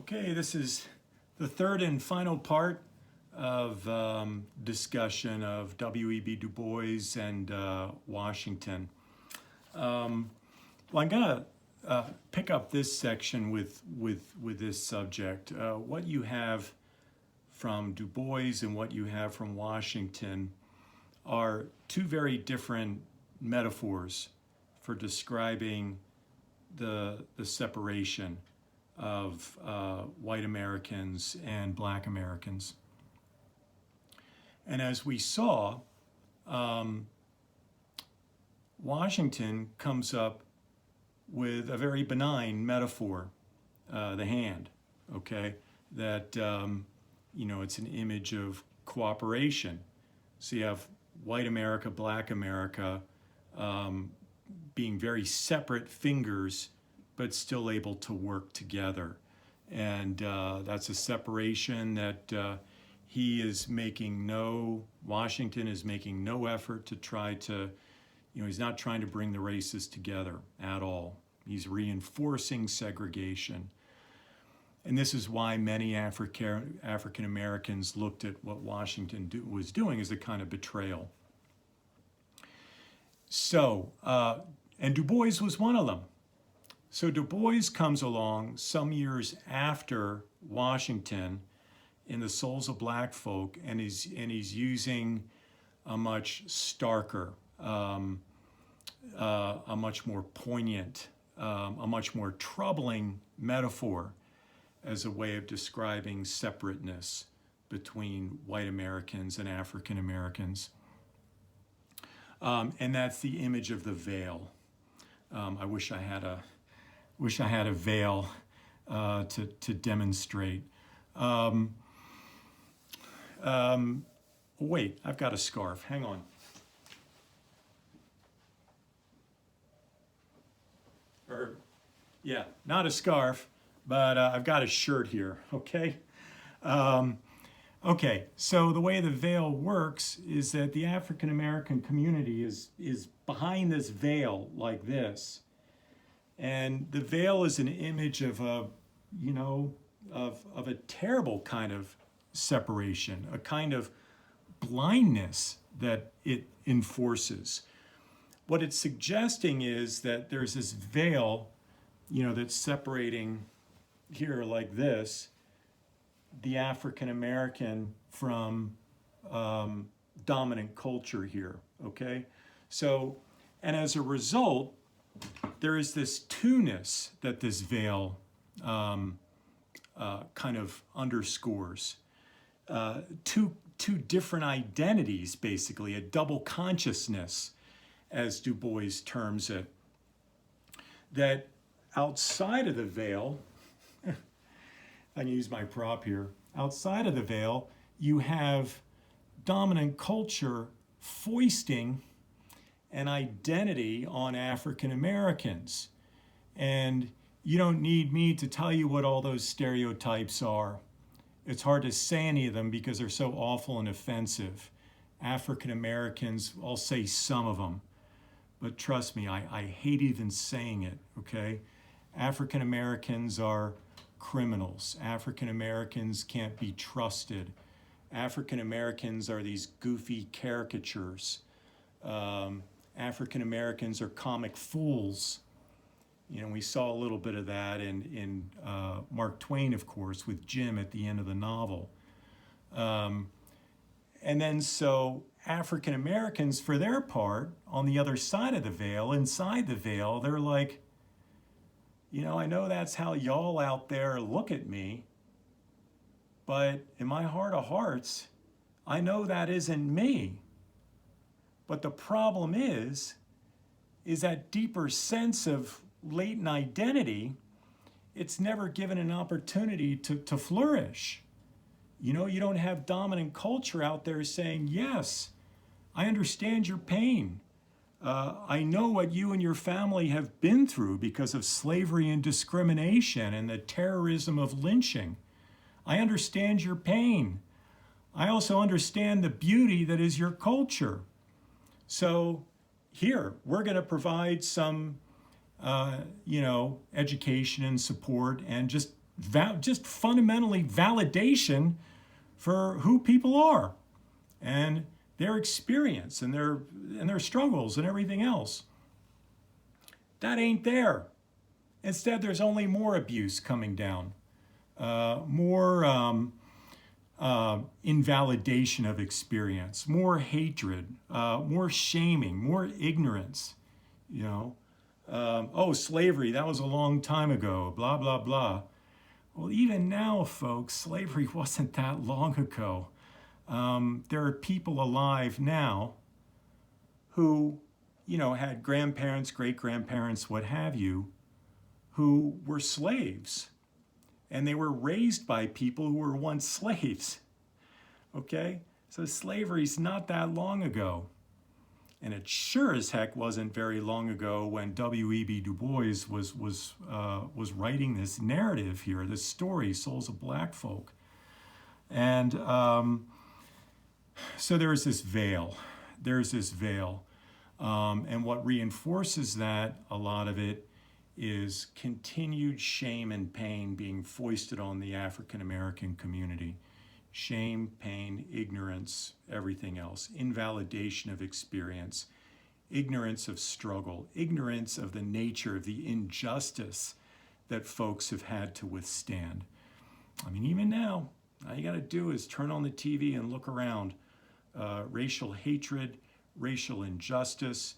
Okay, this is the third and final part of discussion of W.E.B. Du Bois and Washington. Well, I'm going to pick up this section with this subject. What you have from Du Bois and what you have from Washington are two very different metaphors for describing the separation of white Americans and black Americans. And as we saw, Washington comes up with a very benign metaphor, the hand, okay? That, it's an image of cooperation. So you have white America, black America being very separate fingers, but still able to work together. And that's a separation that Washington is making no effort to try to, he's not trying to bring the races together at all. He's reinforcing segregation. And this is why many African Americans looked at what Washington was doing as a kind of betrayal. So, and Du Bois was one of them. So Du Bois comes along some years after Washington in The Souls of Black Folk, and he's using a much starker, a much more poignant, a much more troubling metaphor as a way of describing separateness between white Americans and African Americans. And that's the image of the veil. I wish I had a veil to demonstrate. Wait, I've got a scarf. Hang on. Yeah, not a scarf, but I've got a shirt here, okay? Okay, so the way the veil works is that the African American community is behind this veil like this. And the veil is an image of a terrible kind of separation, a kind of blindness that it enforces. What it's suggesting is that there's this veil, that's separating here like this, the African American from dominant culture here, okay? So, and as a result, there is this two-ness that this veil kind of underscores. Two different identities, basically, a double consciousness, as Du Bois terms it, that outside of the veil, I can use my prop here, outside of the veil, you have dominant culture foisting an identity on African Americans. And you don't need me to tell you what all those stereotypes are. It's hard to say any of them because they're so awful and offensive. African Americans, I'll say some of them, but trust me, I hate even saying it, okay? African Americans are criminals. African Americans can't be trusted. African Americans are these goofy caricatures. African Americans are comic fools. We saw a little bit of that in Mark Twain, of course, with Jim at the end of the novel. And then so African Americans, for their part, on the other side of the veil, inside the veil, they're like, I know that's how y'all out there look at me, but in my heart of hearts, I know that isn't me. But the problem is that deeper sense of latent identity, it's never given an opportunity to flourish. You don't have dominant culture out there saying, yes, I understand your pain. I know what you and your family have been through because of slavery and discrimination and the terrorism of lynching. I understand your pain. I also understand the beauty that is your culture. So here, we're going to provide some, education and support and just just fundamentally validation for who people are and their experience and their struggles and everything else. That ain't there. Instead, there's only more abuse coming down, more invalidation of experience, more hatred, more shaming, more ignorance. You know, oh, slavery, that was a long time ago, blah, blah, blah. Well, even now, folks, slavery wasn't that long ago. There are people alive now who, you know, had grandparents, great-grandparents, what have you, who were slaves. And they were raised by people who were once slaves. Okay? So slavery's not that long ago. And it sure as heck wasn't very long ago when W.E.B. Du Bois was writing this narrative here, this story, Souls of Black Folk. And so there's this veil. There's this veil. And what reinforces that, a lot of it, is continued shame and pain being foisted on the African American community. Shame, pain, ignorance, everything else. Invalidation of experience. Ignorance of struggle. Ignorance of the nature of the injustice that folks have had to withstand. I mean, even now, all you got to do is turn on the TV and look around. Racial hatred, racial injustice,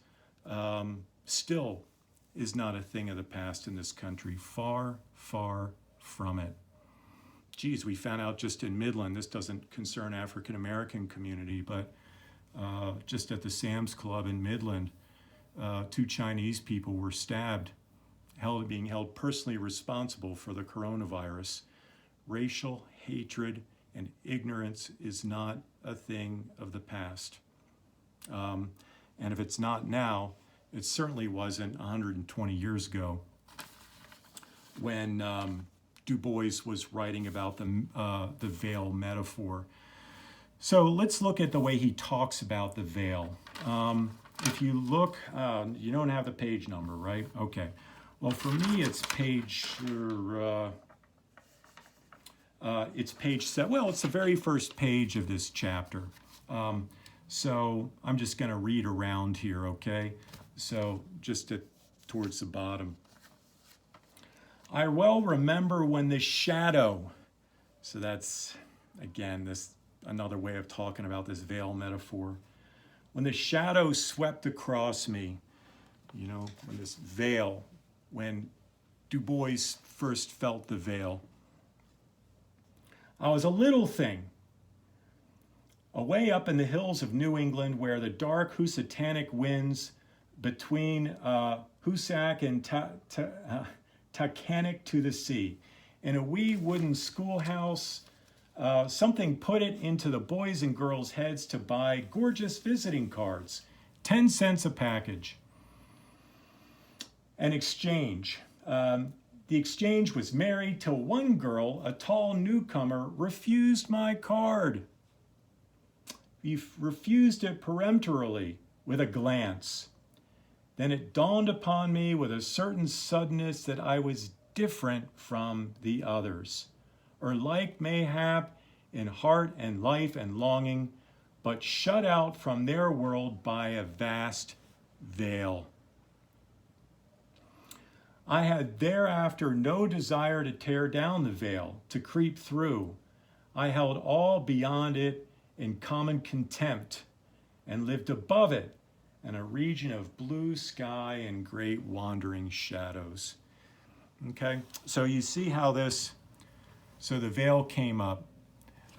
still is not a thing of the past in this country. Far, far from it. Geez, we found out just in Midland, this doesn't concern African American community, but just at the Sam's Club in Midland, 2 Chinese people were stabbed, being held personally responsible for the coronavirus. Racial hatred and ignorance is not a thing of the past. And if it's not now, it certainly wasn't 120 years ago when Du Bois was writing about the veil metaphor. So let's look at the way he talks about the veil. If you look, you don't have the page number, right? Okay. Well, for me, it's page 7. Well, it's the very first page of this chapter. So I'm just going to read around here, okay? So just towards the bottom. I well remember when the shadow, so that's, again, another way of talking about this veil metaphor. When the shadow swept across me, you know, when this veil, when Du Bois first felt the veil, I was a little thing, away up in the hills of New England where the dark Housatonic winds between Hoosac and Taconic to the sea. In a wee wooden schoolhouse, something put it into the boys and girls' heads to buy gorgeous visiting cards, 10 cents a package. An exchange. The exchange was merry till one girl, a tall newcomer, refused my card. He refused it peremptorily with a glance. Then it dawned upon me with a certain suddenness that I was different from the others, or like mayhap in heart and life and longing, but shut out from their world by a vast veil. I had thereafter no desire to tear down the veil, to creep through. I held all beyond it in common contempt and lived above it in a region of blue sky and great wandering shadows. Okay, so you see how so the veil came up.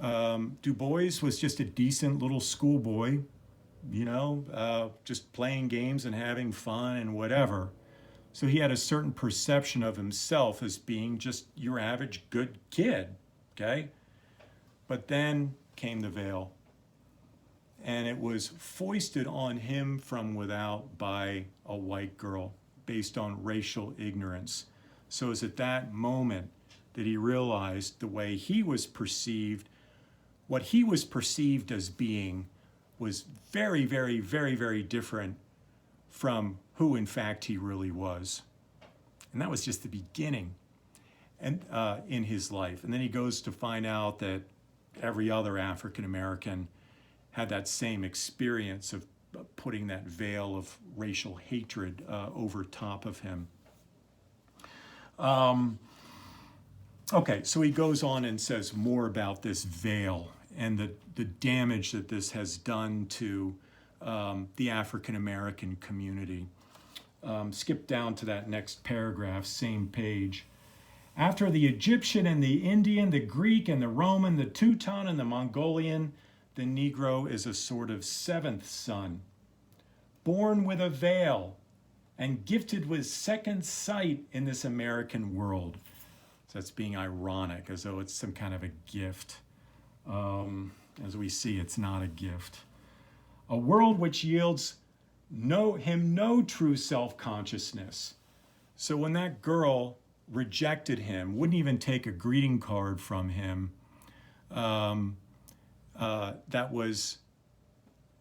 Du Bois was just a decent little schoolboy, you know, just playing games and having fun and whatever. So he had a certain perception of himself as being just your average good kid, okay? But then came the veil, and it was foisted on him from without by a white girl based on racial ignorance. So it was at that moment that he realized the way he was perceived, what he was perceived as being was very, very, very, very different from who in fact he really was. And that was just the beginning. and in his life. And then he goes to find out that every other African American had that same experience of putting that veil of racial hatred over top of him. Okay, so he goes on and says more about this veil and the damage that this has done to the African American community. Skip down to that next paragraph, same page. After the Egyptian and the Indian, the Greek and the Roman, the Teuton and the Mongolian, the Negro is a sort of seventh son, born with a veil and gifted with second sight in this American world. So that's being ironic, as though it's some kind of a gift. As we see, it's not a gift. A world which yields him no true self-consciousness. So when that girl rejected him, wouldn't even take a greeting card from him, that was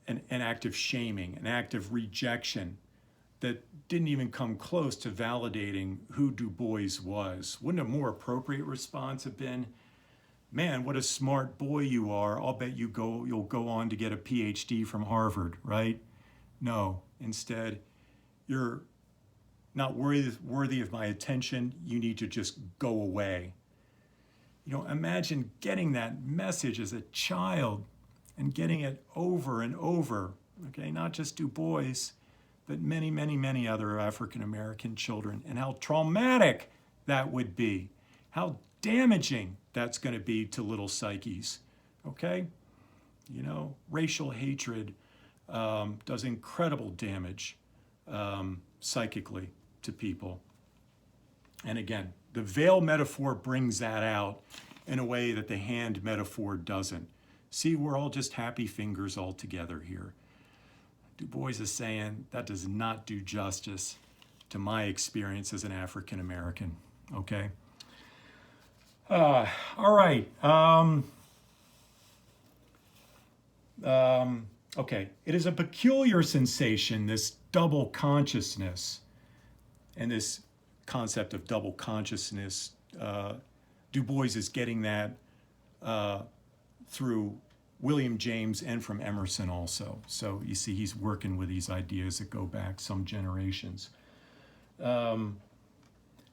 an act of shaming, an act of rejection that didn't even come close to validating who DuBois was. Wouldn't a more appropriate response have been, man, what a smart boy you are. I'll bet you'll go on to get a PhD from Harvard, right? No, instead, you're not worthy of my attention. You need to just go away. You know, imagine getting that message as a child and getting it over and over, okay? Not just DuBois, but many, many, many other African-American children, and how traumatic that would be, how damaging that's going to be to little psyches, okay? You know, racial hatred does incredible damage psychically to people. And again, the veil metaphor brings that out in a way that the hand metaphor doesn't. See, we're all just happy fingers all together here. DuBois is saying that does not do justice to my experience as an African American, okay? All right. Okay, it is a peculiar sensation, this double consciousness, and this concept of double consciousness. DuBois is getting that through William James and from Emerson also. So you see, he's working with these ideas that go back some generations.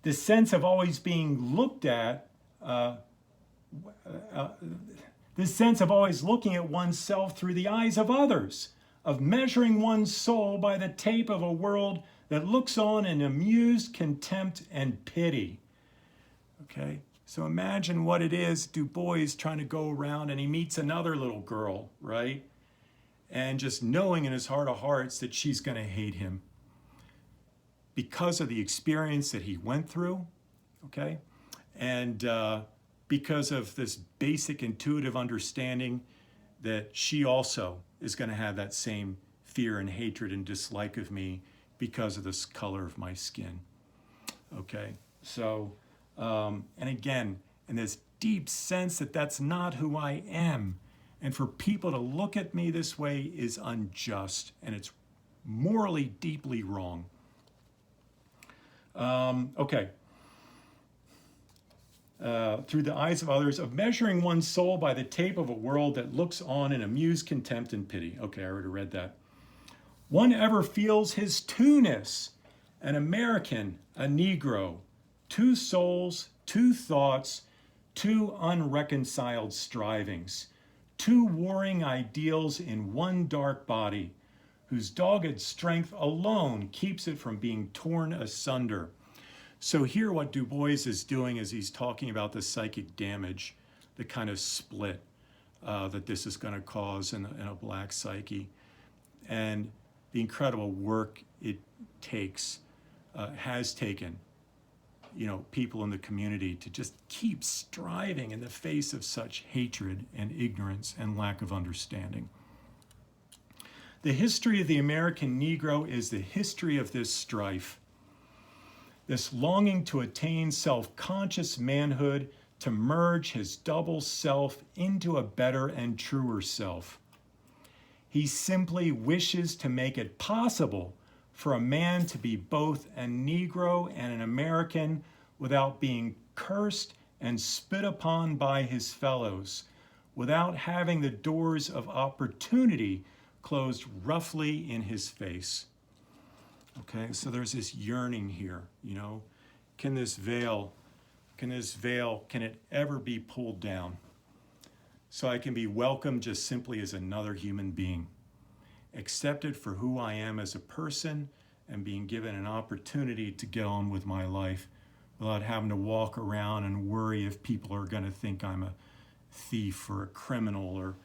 This sense of always being looked at, this sense of always looking at oneself through the eyes of others, of measuring one's soul by the tape of a world that looks on in amused contempt and pity. Okay? So imagine what it is, DuBois trying to go around and he meets another little girl, right? And just knowing in his heart of hearts that she's going to hate him because of the experience that he went through, okay? And because of this basic intuitive understanding that she also is going to have that same fear and hatred and dislike of me because of this color of my skin, okay? So, and again, in this deep sense that that's not who I am. And for people to look at me this way is unjust, and it's morally deeply wrong. Okay. Through the eyes of others, of measuring one's soul by the tape of a world that looks on in amused contempt and pity. Okay, I already read that. One ever feels his two-ness, an American, a Negro, two souls, two thoughts, two unreconciled strivings, two warring ideals in one dark body, whose dogged strength alone keeps it from being torn asunder. So here what DuBois is doing is he's talking about the psychic damage, the kind of split that this is going to cause in a black psyche, and the incredible work it takes, has taken, you know, people in the community to just keep striving in the face of such hatred and ignorance and lack of understanding. The history of the American Negro is the history of this strife, this longing to attain self-conscious manhood, to merge his double self into a better and truer self. He simply wishes to make it possible for a man to be both a Negro and an American without being cursed and spit upon by his fellows, without having the doors of opportunity closed roughly in his face. Okay, so there's this yearning here, you know. Can it ever be pulled down? So I can be welcomed just simply as another human being, accepted for who I am as a person, and being given an opportunity to get on with my life without having to walk around and worry if people are going to think I'm a thief or a criminal or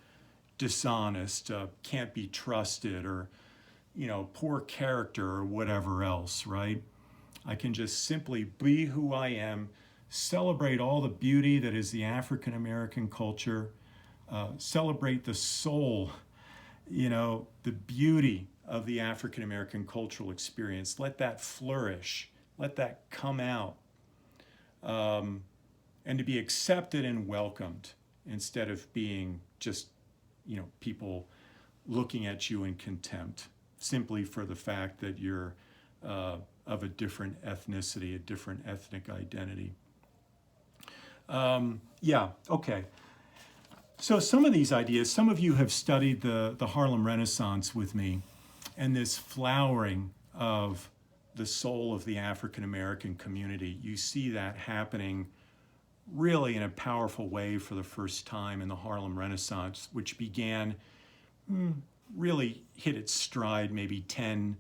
dishonest, can't be trusted, or, you know, poor character or whatever else, right? I can just simply be who I am, celebrate all the beauty that is the African American culture, celebrate the soul, you know, the beauty of the African American cultural experience. Let that flourish, let that come out, and to be accepted and welcomed instead of being just, you know, people looking at you in contempt simply for the fact that you're of a different ethnicity, a different ethnic identity. Yeah, okay. So some of these ideas, some of you have studied the Harlem Renaissance with me, and this flowering of the soul of the African American community. You see that happening really in a powerful way for the first time in the Harlem Renaissance, which began, really hit its stride maybe 10,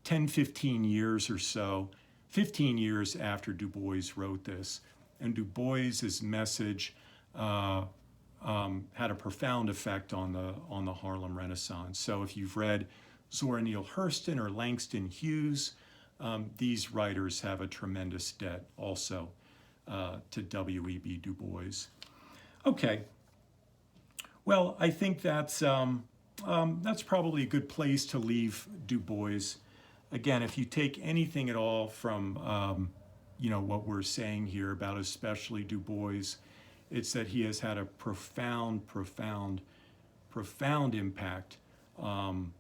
15 years or so, 15 years after DuBois wrote this. And DuBois's message had a profound effect on the Harlem Renaissance. So if you've read Zora Neale Hurston or Langston Hughes, these writers have a tremendous debt also to W.E.B. Du Bois. Okay. Well, I think that's probably a good place to leave Du Bois. Again, if you take anything at all from you know, what we're saying here about especially Du Bois, it's that he has had a profound impact on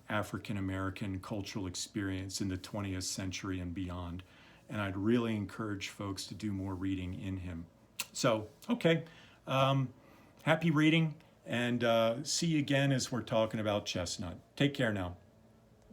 African American cultural experience in the 20th century and beyond. And I'd really encourage folks to do more reading in him. So, okay, happy reading, and see you again as we're talking about Chestnut. Take care now.